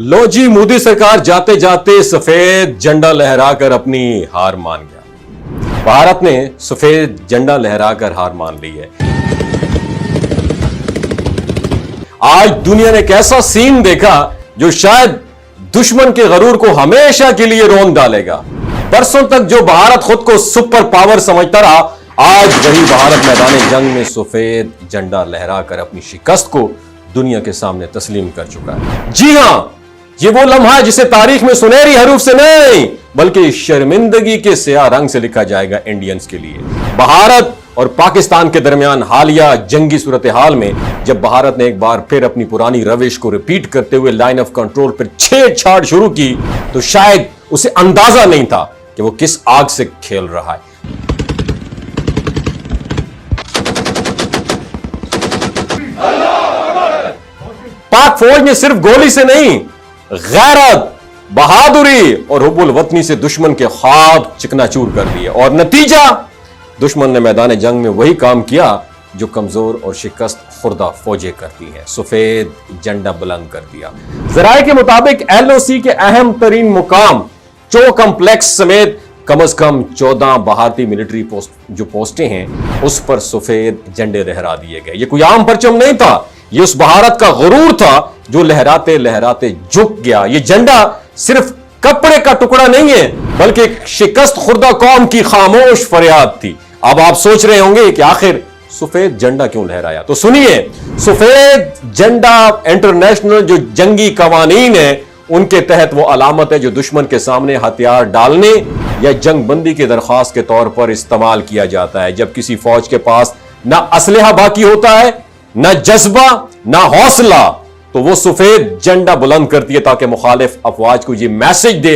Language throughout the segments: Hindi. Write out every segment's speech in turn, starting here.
लो जी, मोदी सरकार जाते जाते सफेद झंडा लहराकर अपनी हार मान गया। भारत ने सफेद झंडा लहराकर हार मान ली है। आज दुनिया ने एक ऐसा सीन देखा जो शायद दुश्मन के गरूर को हमेशा के लिए रोन डालेगा। बरसों तक जो भारत खुद को सुपर पावर समझता रहा, आज वही भारत मैदान जंग में सफेद झंडा लहराकर अपनी शिकस्त को दुनिया के सामने तस्लीम कर चुका है। जी हां, ये वो लम्हा है जिसे तारीख में सुनहरी हरूफ से नहीं बल्कि शर्मिंदगी के स्याह रंग से लिखा जाएगा इंडियंस के लिए। भारत और पाकिस्तान के दरमियान हालिया जंगी सूरत हाल में जब भारत ने एक बार फिर अपनी पुरानी रविश को रिपीट करते हुए लाइन ऑफ कंट्रोल पर छेड़छाड़ शुरू की, तो शायद उसे अंदाजा नहीं था कि वो किस आग से खेल रहा है। पाक फौज ने सिर्फ गोली से नहीं, गैरत, बहादुरी और हुब्बुल वतनी से दुश्मन के ख्वाब चिकनाचूर कर दिए और नतीजा दुश्मन ने मैदान जंग में वही काम किया जो कमजोर और शिकस्त खुर्दा फौजें करती हैं, सफेद झंडा बुलंद कर दिया। जराये के मुताबिक एलओसी के अहम तरीन मुकाम चो कम्प्लेक्स समेत कम से कम 14 भारतीय मिलिट्री पोस्टें हैं, उस पर सफेद झंडे लहरा दिए गए। ये कोई आम परचम नहीं था, ये उस भारत का गुरूर था जो लहराते लहराते झुक गया। ये झंडा सिर्फ कपड़े का टुकड़ा नहीं है बल्कि एक शिकस्त खुर्दा कौम की खामोश फरियाद थी। अब आप सोच रहे होंगे कि आखिर सफेद झंडा क्यों लहराया, तो सुनिए। सफेद झंडा इंटरनेशनल जो जंगी कवानीन है उनके तहत वो अलामत है जो दुश्मन के सामने हथियार डालने या जंग बंदी की दरख्वास्त के तौर पर इस्तेमाल किया जाता है। जब किसी फौज के पास ना असलहा बाकी होता है, ना जज्बा, ना हौसला, तो वो सफेद झंडा बुलंद करती है ताकि मुखालिफ अफवाज को ये मैसेज दे,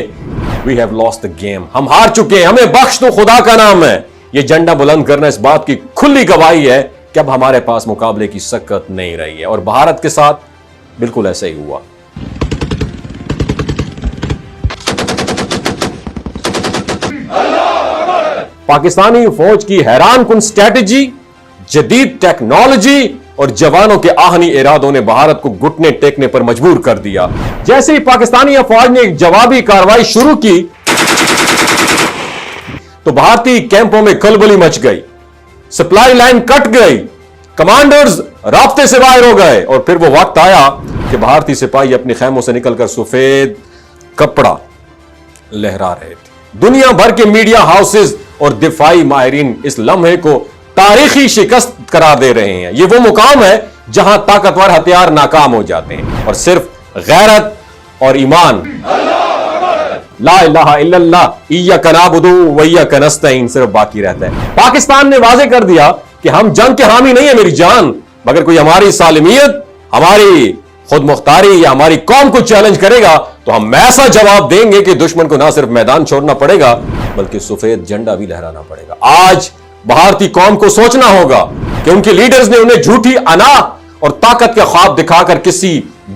we have lost the game, हम हार चुके हैं, हमें बख्श दो, खुदा का नाम है। ये झंडा बुलंद करना इस बात की खुली गवाही है कि अब हमारे पास मुकाबले की सकत नहीं रही है। और भारत के साथ बिल्कुल ऐसा ही हुआ। पाकिस्तानी फौज की हैरान कुन स्ट्रैटेजी, जदीद टेक्नोलॉजी और जवानों के आहनी इरादों ने भारत को घुटने टेकने पर मजबूर कर दिया। जैसे ही पाकिस्तानी फौज ने एक जवाबी कार्रवाई शुरू की तो भारतीय कैंपों में खलबली मच गई, सप्लाई लाइन कट गई, कमांडर्स रास्ते से बाहर हो गए और फिर वो वक्त आया कि भारतीय सिपाही अपने खेमों से निकलकर सफेद कपड़ा लहरा रहे थे। दुनिया भर के मीडिया हाउसेस और दिफाई माहिरीन इस लम्हे को तारीखी शिकस्त करार दे रहे हैं। ये वो मुकाम है जहां ताकतवर हथियार नाकाम हो जाते हैं और सिर्फ गैरत और ईमान, ला इलाहा इल्लल्लाह इय्याका नअबुदु व इय्याका नस्तईन सिर्फ बाकी रहता है। पाकिस्तान ने वाज़ेह कर दिया कि हम जंग के हामी नहीं है मेरी जान, मगर कोई हमारी सालिमियत, हमारी खुद मुख्तारी या हमारी कौम को चैलेंज करेगा तो हम ऐसा जवाब देंगे कि दुश्मन को ना सिर्फ मैदान छोड़ना पड़ेगा बल्कि सफेद झंडा भी लहराना पड़ेगा। आज भारतीय कौम को सोचना होगा कि उनके लीडर्स ने उन्हें झूठी अना और ताकत के ख्वाब दिखाकर किसी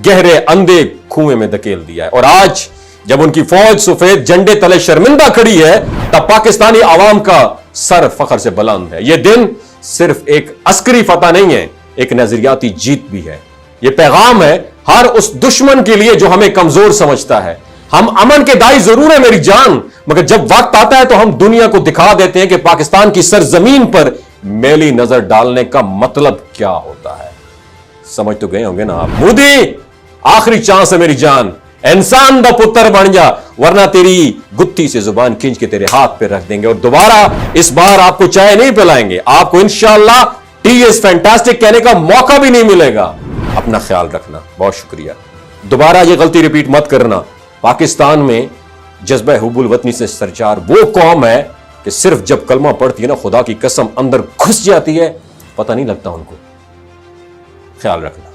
गहरे अंधे कुएं में धकेल दिया है। और आज जब उनकी फौज सफेद झंडे तले शर्मिंदा खड़ी है तब पाकिस्तानी आवाम का सर फख्र से बुलंद है। यह दिन सिर्फ एक अस्करी फतह नहीं है, एक नजरियाती जीत भी है। यह पैगाम है हर उस दुश्मन के लिए जो हमें कमजोर समझता है। हम अमन के दाई जरूर है मेरी जान, मगर जब वक्त आता है तो हम दुनिया को दिखा देते हैं कि पाकिस्तान की सरजमीन पर मेली नजर डालने का मतलब क्या होता है। समझ तो गए होंगे ना आप। मोदी, आखिरी चांस है मेरी जान, इंसान दा पुत्र बन जा वरना तेरी गुत्ती से जुबान खींच के तेरे हाथ पे रख देंगे और दोबारा इस बार आपको चाय नहीं पिलाएंगे, आपको इंशाअल्लाह टी इज फैंटास्टिक कहने का मौका भी नहीं मिलेगा। अपना ख्याल रखना, बहुत शुक्रिया। दोबारा ये गलती रिपीट मत करना। पाकिस्तान में जज्बा हुब्बुल वतनी से सरचार वो कौम है कि सिर्फ जब कलमा पढ़ती है ना, खुदा की कसम अंदर घुस जाती है, पता नहीं लगता उनको। ख्याल रखना।